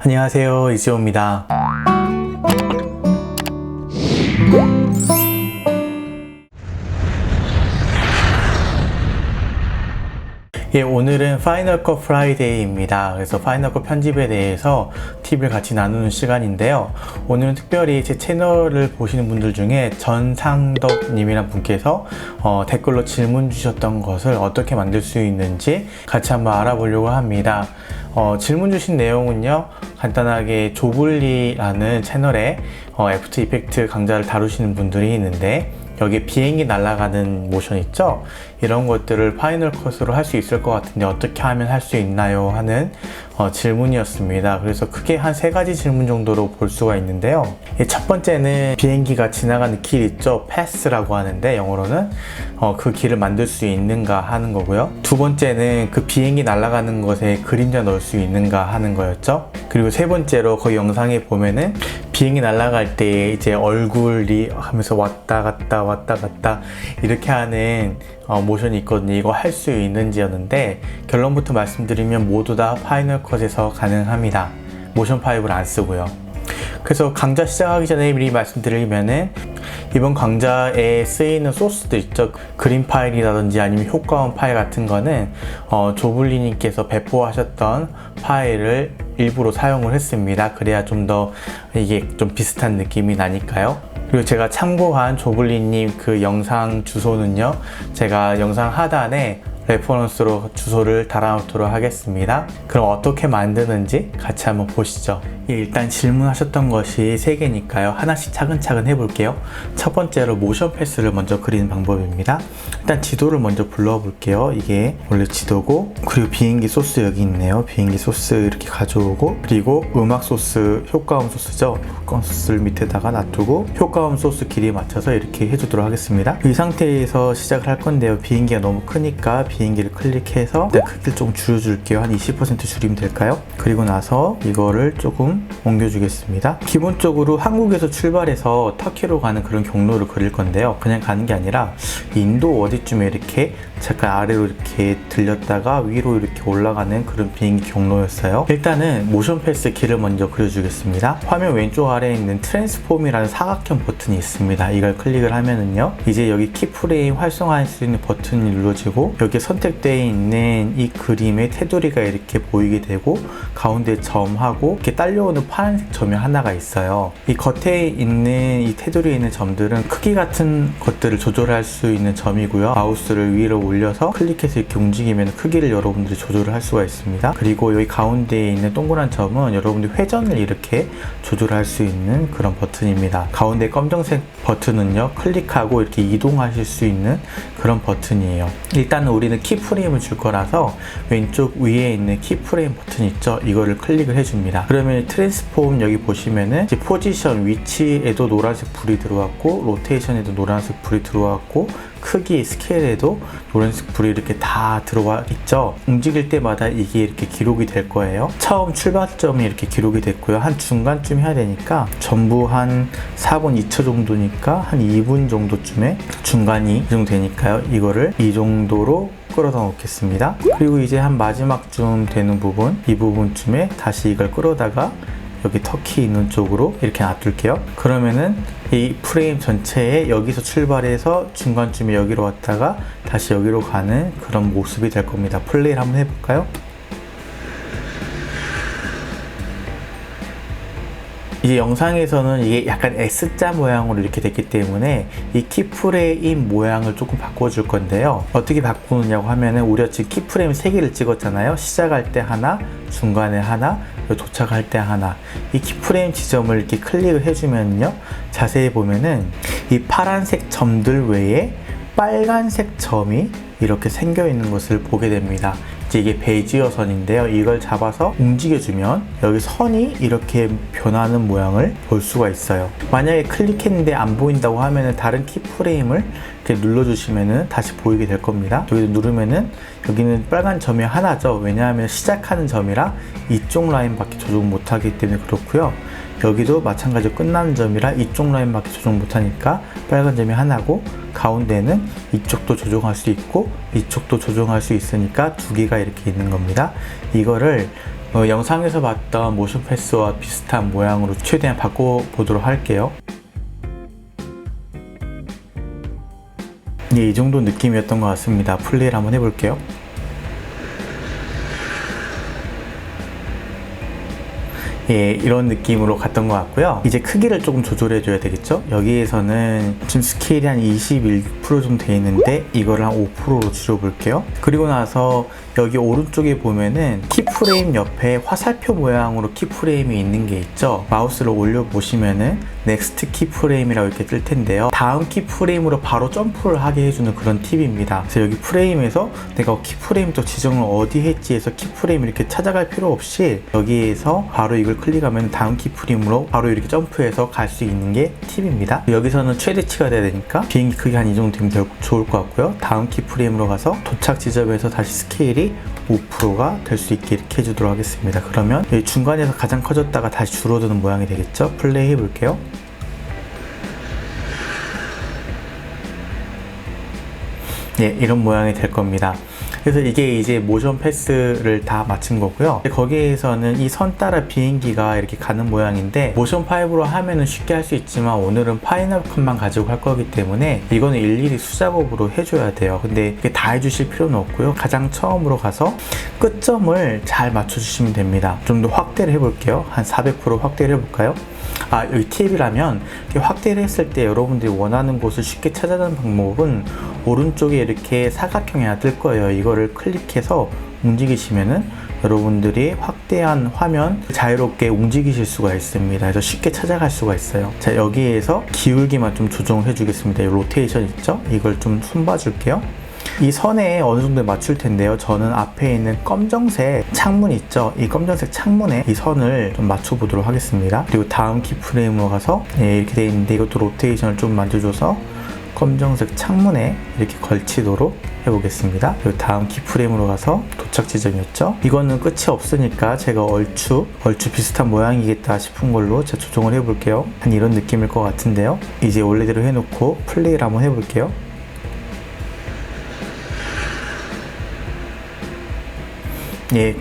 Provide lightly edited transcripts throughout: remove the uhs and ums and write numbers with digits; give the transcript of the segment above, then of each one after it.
안녕하세요, 이지호입니다. 오늘은 파이널 컷 프라이데이입니다. 그래서 파이널 컷 편집에 대해서 팁을 같이 나누는 시간인데요. 오늘은 특별히 제 채널을 보시는 분들 중에 전상덕님이란 분께서 댓글로 질문 주셨던 것을 어떻게 만들 수 있는지 같이 한번 알아보려고 합니다. 질문 주신 내용은요, 간단하게 조블리라는 채널에 애프터 이펙트 강좌를 다루시는 분들이 있는데, 여기 비행기 날아가는 모션 있죠? 이런 것들을 파이널 컷으로 할 수 있을 것 같은데 어떻게 하면 할 수 있나요? 하는 질문이었습니다. 그래서 크게 한 3가지 질문 정도로 볼 수가 있는데요. 첫 번째는 비행기가 지나가는 길 있죠? 패스라고 하는데 영어로는 그 길을 만들 수 있는가 하는 거고요. 두 번째는 그 비행기 날아가는 것에 그림자 넣을 수 있는가 하는 거였죠. 그리고 세 번째로 그 영상에 보면은 비행기 날아갈 때 이제 얼굴이 하면서 왔다 갔다 이렇게 하는 모션이 있거든요. 이거 할 수 있는지였는데, 결론부터 말씀드리면 모두 다 파이널 컷에서 가능합니다. 모션 파일을 안 쓰고요. 그래서 강좌 시작하기 전에 미리 말씀드리면은, 이번 강좌에 쓰이는 소스들 있죠. 그림 파일이라든지 아니면 효과음 파일 같은 거는 조블리님께서 배포하셨던 파일을 일부러 사용을 했습니다. 그래야 좀 더 이게 좀 비슷한 느낌이 나니까요. 그리고 제가 참고한 조블리님 그 영상 주소는요, 제가 영상 하단에 레퍼런스로 주소를 달아놓도록 하겠습니다. 그럼 어떻게 만드는지 같이 한번 보시죠. 일단 질문하셨던 것이 3개니까요. 하나씩 차근차근 해볼게요. 첫 번째로 모션 패스를 먼저 그리는 방법입니다. 일단 지도를 먼저 불러볼게요. 이게 원래 지도고, 그리고 비행기 소스 여기 있네요. 비행기 소스 이렇게 가져오고, 그리고 음악 소스, 효과음 소스죠. 효과음 소스를 밑에다가 놔두고 효과음 소스 길이에 맞춰서 이렇게 해주도록 하겠습니다. 이 상태에서 시작을 할 건데요. 비행기가 너무 크니까 비행기를 클릭해서 일단 크기를 좀 줄여줄게요. 한 20% 줄이면 될까요? 그리고 나서 이거를 조금 옮겨주겠습니다. 기본적으로 한국에서 출발해서 터키로 가는 그런 경로를 그릴 건데요. 그냥 가는 게 아니라 인도 어디쯤에 이렇게 잠깐 아래로 이렇게 들렸다가 위로 이렇게 올라가는 그런 비행기 경로였어요. 일단은 모션 패스 길을 먼저 그려주겠습니다. 화면 왼쪽 아래에 있는 트랜스폼이라는 사각형 버튼이 있습니다. 이걸 클릭을 하면은요, 이제 여기 키프레임 활성화할 수 있는 버튼이 눌러지고, 여기 선택되어 있는 이 그림의 테두리가 이렇게 보이게 되고, 가운데 점하고 이렇게 딸려오는 파란색 점이 하나가 있어요. 이 겉에 있는 이 테두리에 있는 점들은 크기 같은 것들을 조절할 수 있는 점이고요. 마우스를 위로 올려서 클릭해서 이렇게 움직이면 크기를 여러분들이 조절을 할 수가 있습니다. 그리고 여기 가운데에 있는 동그란 점은 여러분들이 회전을 이렇게 조절할 수 있는 그런 버튼입니다. 가운데 검정색 버튼은요, 클릭하고 이렇게 이동하실 수 있는 그런 버튼이에요. 일단은 우리는 키프레임을 줄 거라서 왼쪽 위에 있는 키프레임 버튼 있죠? 이거를 클릭을 해줍니다. 그러면 트랜스폼 여기 보시면은 이제 포지션, 위치에도 노란색 불이 들어왔고, 로테이션에도 노란색 불이 들어왔고, 크기, 스케일에도 노란색 불이 이렇게 다 들어와 있죠. 움직일 때마다 이게 이렇게 기록이 될 거예요. 처음 출발점이 이렇게 기록이 됐고요. 한 중간쯤 해야 되니까 전부 한 4분 2초 정도니까 한 2분 정도쯤에 중간이 이 정도 되니까요. 이거를 이 정도로 끌어다 놓겠습니다. 그리고 이제 한 마지막쯤 되는 부분, 이 부분쯤에 다시 이걸 끌어다가 여기 터키 있는 쪽으로 이렇게 놔둘게요. 그러면은 이 프레임 전체에 여기서 출발해서 중간쯤에 여기로 왔다가 다시 여기로 가는 그런 모습이 될 겁니다. 플레이를 한번 해볼까요? 이제 영상에서는 이게 약간 S자 모양으로 이렇게 됐기 때문에 이 키프레임 모양을 조금 바꿔줄 건데요. 어떻게 바꾸느냐고 하면은, 우리가 지금 키프레임 3개를 찍었잖아요. 시작할 때 하나, 중간에 하나, 도착할 때 하나. 이 키프레임 지점을 이렇게 클릭을 해주면요, 자세히 보면은 이 파란색 점들 외에 빨간색 점이 이렇게 생겨 있는 것을 보게 됩니다. 이게 베이지어 선인데요. 이걸 잡아서 움직여주면 여기 선이 이렇게 변하는 모양을 볼 수가 있어요. 만약에 클릭했는데 안 보인다고 하면은 다른 키프레임을 이렇게 눌러주시면은 다시 보이게 될 겁니다. 여기 누르면은 여기는 빨간 점이 하나죠. 왜냐하면 시작하는 점이라 이쪽 라인밖에 조정 못하기 때문에 그렇고요. 여기도 마찬가지로 끝나는 점이라 이쪽 라인밖에 조정 못하니까 빨간 점이 하나고, 가운데는 이쪽도 조정할 수 있고 이쪽도 조정할 수 있으니까 2개가 이렇게 있는 겁니다. 이거를 영상에서 봤던 모션 패스와 비슷한 모양으로 최대한 바꿔보도록 할게요. 이 정도 느낌이었던 것 같습니다. 플레이를 한번 해볼게요. 이런 느낌으로 갔던 것 같고요. 이제 크기를 조금 조절해 줘야 되겠죠. 여기에서는 지금 스케일이 한 21% 정도 되어 있는데 이거를 한 5%로 줄여 볼게요. 그리고 나서 여기 오른쪽에 보면은 키프레임 옆에 화살표 모양으로 키프레임이 있는 게 있죠. 마우스를 올려 보시면은 넥스트 키프레임이라고 이렇게 뜰 텐데요. 다음 키프레임으로 바로 점프를 하게 해주는 그런 팁입니다. 그래서 여기 프레임에서 내가 키프레임 또 지정을 어디 했지 해서 키프레임 이렇게 찾아갈 필요 없이 여기에서 바로 이걸 클릭하면 다음 키프레임으로 바로 이렇게 점프해서 갈 수 있는 게 팁입니다. 여기서는 최대치가 돼야 되니까 비행기 크기 한 이 정도 되면 좋을 것 같고요. 다음 키프레임으로 가서 도착 지점에서 다시 스케일이 5%가 될 수 있게 이렇게 해주도록 하겠습니다. 그러면 여기 중간에서 가장 커졌다가 다시 줄어드는 모양이 되겠죠. 플레이 해볼게요. 이런 모양이 될 겁니다. 그래서 이게 이제 모션 패스를 다 마친 거고요. 거기에서는 이 선 따라 비행기가 이렇게 가는 모양인데 모션 5로 하면은 쉽게 할 수 있지만 오늘은 파이널 컷만 가지고 할 거기 때문에 이거는 일일이 수작업으로 해줘야 돼요. 근데 이게 다 해주실 필요는 없고요. 가장 처음으로 가서 끝점을 잘 맞춰주시면 됩니다. 좀 더 확대를 해볼게요. 한 400% 확대를 해볼까요? 여기 팁이라면 확대를 했을 때 여러분들이 원하는 곳을 쉽게 찾아가는 방법은 오른쪽에 이렇게 사각형이 하나 뜰 거예요. 이거를 클릭해서 움직이시면은 여러분들이 확대한 화면 자유롭게 움직이실 수가 있습니다. 그래서 쉽게 찾아갈 수가 있어요. 자, 여기에서 기울기만 좀 조정해 주겠습니다. 이 로테이션 있죠? 이걸 좀 손봐 줄게요. 이 선에 어느 정도 맞출 텐데요. 저는 앞에 있는 검정색 창문 있죠? 이 검정색 창문에 이 선을 좀 맞춰 보도록 하겠습니다. 그리고 다음 키프레임으로 가서 이렇게 되어 있는데 이것도 로테이션을 좀 만져줘서 검정색 창문에 이렇게 걸치도록 해보겠습니다. 그리고 다음 키프레임으로 가서 도착 지점이었죠? 이거는 끝이 없으니까 제가 얼추 비슷한 모양이겠다 싶은 걸로 제가 조정을 해볼게요. 한 이런 느낌일 것 같은데요. 이제 원래대로 해놓고 플레이를 한번 해볼게요.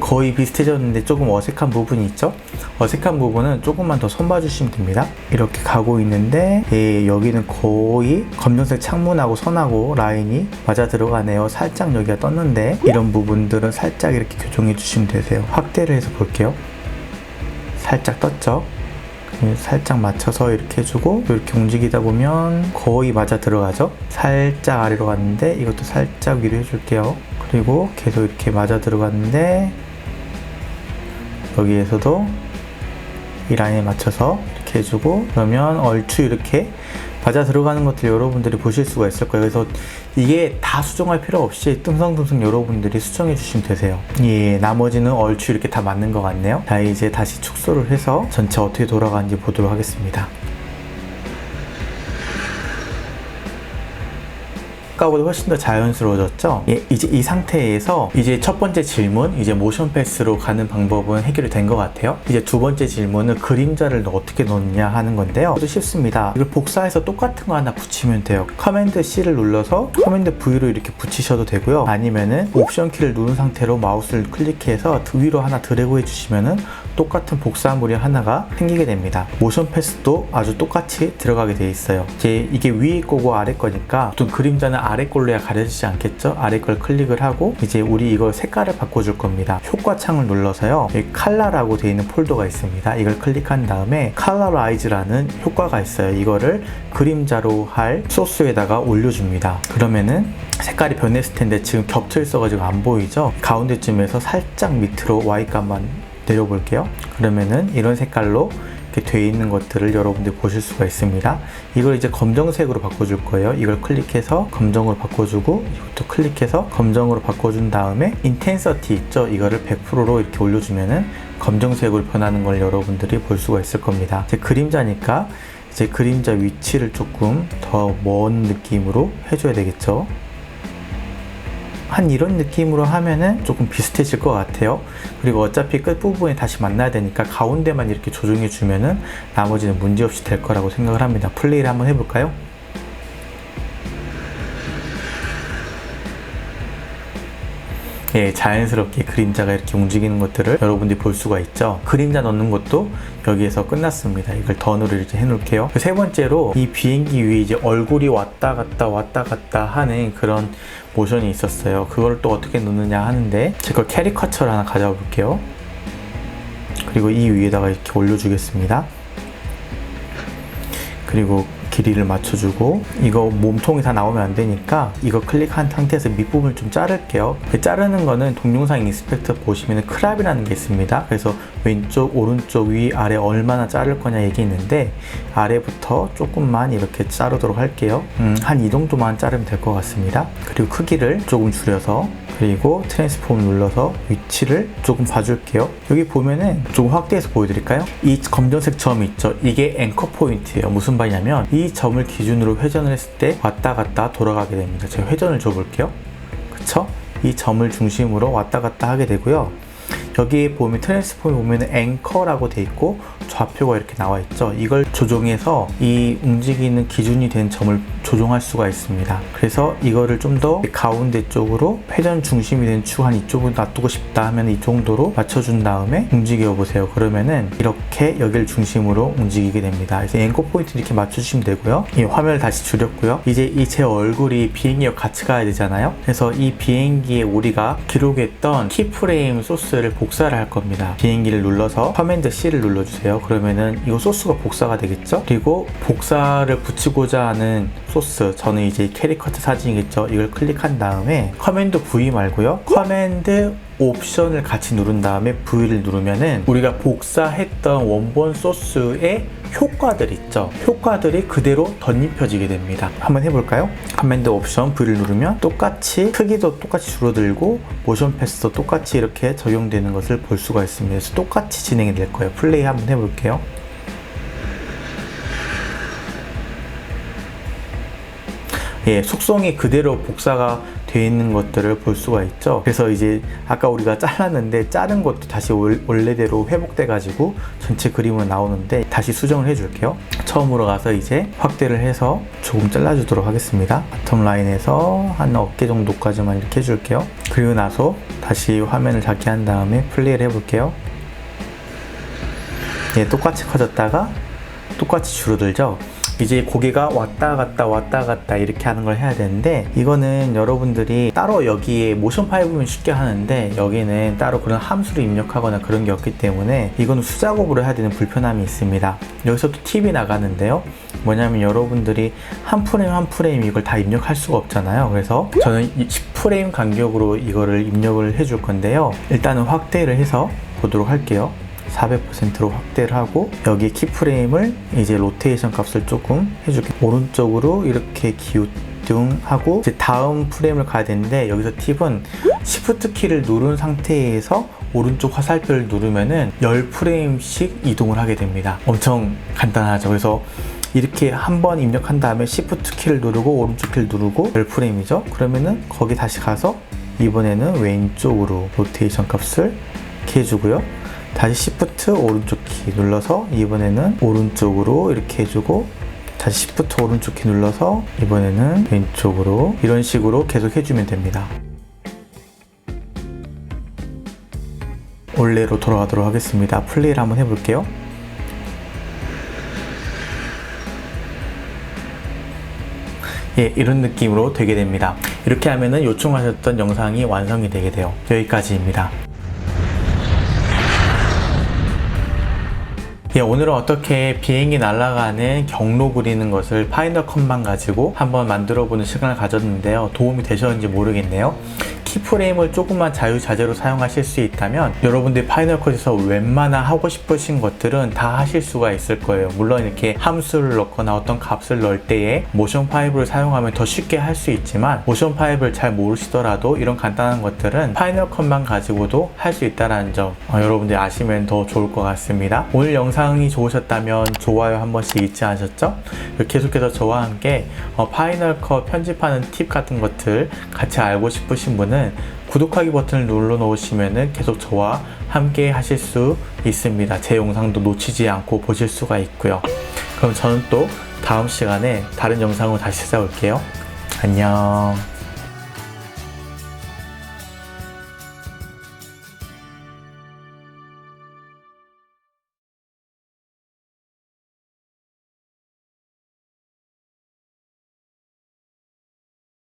거의 비슷해졌는데 조금 어색한 부분이 있죠? 어색한 부분은 조금만 더 손봐 주시면 됩니다. 이렇게 가고 있는데 여기는 거의 검정색 창문하고 선하고 라인이 맞아 들어가네요. 살짝 여기가 떴는데 이런 부분들은 살짝 이렇게 교정해 주시면 되세요. 확대를 해서 볼게요. 살짝 떴죠? 살짝 맞춰서 이렇게 해주고 이렇게 움직이다 보면 거의 맞아 들어가죠? 살짝 아래로 갔는데 이것도 살짝 위로 해줄게요. 그리고 계속 이렇게 맞아 들어갔는데 여기에서도 이 라인에 맞춰서 이렇게 해주고 그러면 얼추 이렇게 맞아 들어가는 것들 여러분들이 보실 수가 있을 거예요. 그래서 이게 다 수정할 필요 없이 듬성듬성 여러분들이 수정해 주시면 되세요. 나머지는 얼추 이렇게 다 맞는 것 같네요. 자, 이제 다시 축소를 해서 전체 어떻게 돌아가는지 보도록 하겠습니다. 아까보다 훨씬 더 자연스러워졌죠? 이제 이 상태에서 이제 첫 번째 질문, 이제 모션 패스로 가는 방법은 해결이 된 것 같아요. 이제 두 번째 질문은 그림자를 어떻게 넣느냐 하는 건데요. 아주 쉽습니다. 이걸 복사해서 똑같은 거 하나 붙이면 돼요. 커맨드 C를 눌러서 커맨드 V로 이렇게 붙이셔도 되고요. 아니면은 옵션 키를 누른 상태로 마우스를 클릭해서 위로 하나 드래그 해주시면은 똑같은 복사물이 하나가 생기게 됩니다. 모션 패스도 아주 똑같이 들어가게 돼 있어요. 이제 이게 위에 거고 아래 거니까 보통 그림자는 아래 걸로 해야 가려지지 않겠죠? 아래 걸 클릭을 하고 이제 우리 이거 색깔을 바꿔줄 겁니다. 효과 창을 눌러서요. 여기 컬러라고 되어 있는 폴더가 있습니다. 이걸 클릭한 다음에 컬러라이즈라는 효과가 있어요. 이거를 그림자로 할 소스에다가 올려줍니다. 그러면은 색깔이 변했을 텐데 지금 겹쳐 있어가지고 안 보이죠? 가운데쯤에서 살짝 밑으로 Y값만 내려볼게요. 그러면은 이런 색깔로 이렇게 되어 있는 것들을 여러분들이 보실 수가 있습니다. 이걸 이제 검정색으로 바꿔줄 거예요. 이걸 클릭해서 검정으로 바꿔주고 이것도 클릭해서 검정으로 바꿔준 다음에 인텐서티 있죠? 이거를 100%로 이렇게 올려주면은 검정색으로 변하는 걸 여러분들이 볼 수가 있을 겁니다. 이제 그림자니까 이제 그림자 위치를 조금 더 먼 느낌으로 해줘야 되겠죠? 한 이런 느낌으로 하면은 조금 비슷해질 것 같아요. 그리고 어차피 끝부분에 다시 만나야 되니까 가운데만 이렇게 조정해 주면은 나머지는 문제없이 될 거라고 생각을 합니다. 플레이를 한번 해볼까요? 자연스럽게 그림자가 이렇게 움직이는 것들을 여러분들이 볼 수가 있죠. 그림자 넣는 것도 여기에서 끝났습니다. 이걸 던으로 이렇게 해놓을게요. 세 번째로 이 비행기 위에 이제 얼굴이 왔다 갔다 하는 그런 모션이 있었어요. 그걸 또 어떻게 놓느냐 하는데 제 걸 캐리커처를 하나 가져와 볼게요. 그리고 이 위에다가 이렇게 올려주겠습니다. 그리고 길이를 맞춰주고, 이거 몸통이 다 나오면 안 되니까 이거 클릭한 상태에서 밑부분을 좀 자를게요. 자르는 거는 동영상 인스펙터 보시면 크랍이라는 게 있습니다. 그래서 왼쪽, 오른쪽, 위, 아래 얼마나 자를 거냐 얘기 있는데, 아래부터 조금만 이렇게 자르도록 할게요. 한 이 정도만 자르면 될 것 같습니다. 그리고 크기를 조금 줄여서, 그리고 트랜스폼 눌러서 위치를 조금 봐줄게요. 여기 보면은 조금 확대해서 보여드릴까요? 이 검정색 점 있죠? 이게 앵커 포인트예요. 무슨 말이냐면 이 점을 기준으로 회전을 했을 때 왔다 갔다 돌아가게 됩니다. 제가 회전을 줘볼게요. 그쵸? 이 점을 중심으로 왔다 갔다 하게 되고요. 여기 보면 트랜스폼에 보면 앵커라고 돼 있고 좌표가 이렇게 나와 있죠. 이걸 조정해서 이 움직이는 기준이 된 점을 조정할 수가 있습니다. 그래서 이거를 좀 더 가운데 쪽으로 회전 중심이 된 축 한 이쪽으로 놔두고 싶다 하면 이 정도로 맞춰준 다음에 움직여 보세요. 그러면은 이렇게 여기를 중심으로 움직이게 됩니다. 그래서 앵커 포인트 이렇게 맞춰주시면 되고요. 이 화면을 다시 줄였고요. 이제 이 제 얼굴이 비행기와 같이 가야 되잖아요. 그래서 이 비행기에 우리가 기록했던 키프레임 소스를 복사를 할 겁니다. 비행기를 눌러서 커맨드 C를 눌러주세요. 그러면은 이거 소스가 복사가 되겠죠? 그리고 복사를 붙이고자 하는 소스, 저는 이제 캐리커트 사진이겠죠? 이걸 클릭한 다음에 커맨드 V 말고요, 커맨드 옵션을 같이 누른 다음에 V를 누르면은 우리가 복사했던 원본 소스의 효과들 있죠? 효과들이 그대로 덧입혀지게 됩니다. 한번 해볼까요? 커맨드 옵션 V를 누르면 똑같이 크기도 똑같이 줄어들고 모션 패스도 똑같이 이렇게 적용되는 것을 볼 수가 있습니다. 그래서 똑같이 진행이 될 거예요. 플레이 한번 해볼게요. 속성이 그대로 복사가 되어 있는 것들을 볼 수가 있죠. 그래서 이제 아까 우리가 잘랐는데 자른 것도 다시 원래대로 회복돼 가지고 전체 그림으로 나오는데 다시 수정을 해 줄게요. 처음으로 가서 이제 확대를 해서 조금 잘라 주도록 하겠습니다. 바텀 라인에서 한 어깨 정도까지만 이렇게 해 줄게요. 그리고 나서 다시 화면을 작게 한 다음에 플레이를 해 볼게요. 똑같이 커졌다가 똑같이 줄어들죠. 이제 고개가 왔다 갔다 이렇게 하는 걸 해야 되는데, 이거는 여러분들이 따로 여기에 모션 파일이면 쉽게 하는데 여기는 따로 그런 함수를 입력하거나 그런 게 없기 때문에 이거는 수작업으로 해야 되는 불편함이 있습니다. 여기서 또 팁이 나가는데요. 뭐냐면 여러분들이 한 프레임 이걸 다 입력할 수가 없잖아요. 그래서 저는 10프레임 간격으로 이거를 입력을 해줄 건데요. 일단은 확대를 해서 보도록 할게요. 400%로 확대를 하고 여기 키프레임을 이제 로테이션 값을 조금 해줄게요. 오른쪽으로 이렇게 기우뚱하고 이제 다음 프레임을 가야 되는데, 여기서 팁은 Shift 키를 누른 상태에서 오른쪽 화살표를 누르면은 10프레임씩 이동을 하게 됩니다. 엄청 간단하죠. 그래서 이렇게 한번 입력한 다음에 Shift 키를 누르고 오른쪽 키를 누르고 10프레임이죠. 그러면은 거기 다시 가서 이번에는 왼쪽으로 로테이션 값을 이렇게 해주고요. 다시 Shift 오른쪽 키 눌러서 이번에는 오른쪽으로 이렇게 해주고, 다시 Shift 오른쪽 키 눌러서 이번에는 왼쪽으로, 이런 식으로 계속 해주면 됩니다. 원래로 돌아가도록 하겠습니다. 플레이를 한번 해볼게요. 이런 느낌으로 되게 됩니다. 이렇게 하면은 요청하셨던 영상이 완성이 되게 돼요. 여기까지입니다. 오늘은 어떻게 비행기 날아가는 경로 그리는 것을 파이널 컷만 가지고 한번 만들어 보는 시간을 가졌는데요. 도움이 되셨는지 모르겠네요. 키프레임을 조금만 자유자재로 사용하실 수 있다면 여러분들이 파이널 컷에서 웬만한 하고 싶으신 것들은 다 하실 수가 있을 거예요. 물론 이렇게 함수를 넣거나 어떤 값을 넣을 때에 모션 파이브를 사용하면 더 쉽게 할 수 있지만, 모션 파이브를 잘 모르시더라도 이런 간단한 것들은 파이널 컷만 가지고도 할 수 있다는 점 여러분들이 아시면 더 좋을 것 같습니다. 오늘 영상이 좋으셨다면 좋아요 한 번씩 잊지 않으셨죠? 계속해서 저와 함께 파이널 컷 편집하는 팁 같은 것들 같이 알고 싶으신 분은 구독하기 버튼을 눌러 놓으시면 계속 저와 함께 하실 수 있습니다. 제 영상도 놓치지 않고 보실 수가 있고요. 그럼 저는 또 다음 시간에 다른 영상으로 다시 찾아올게요. 안녕.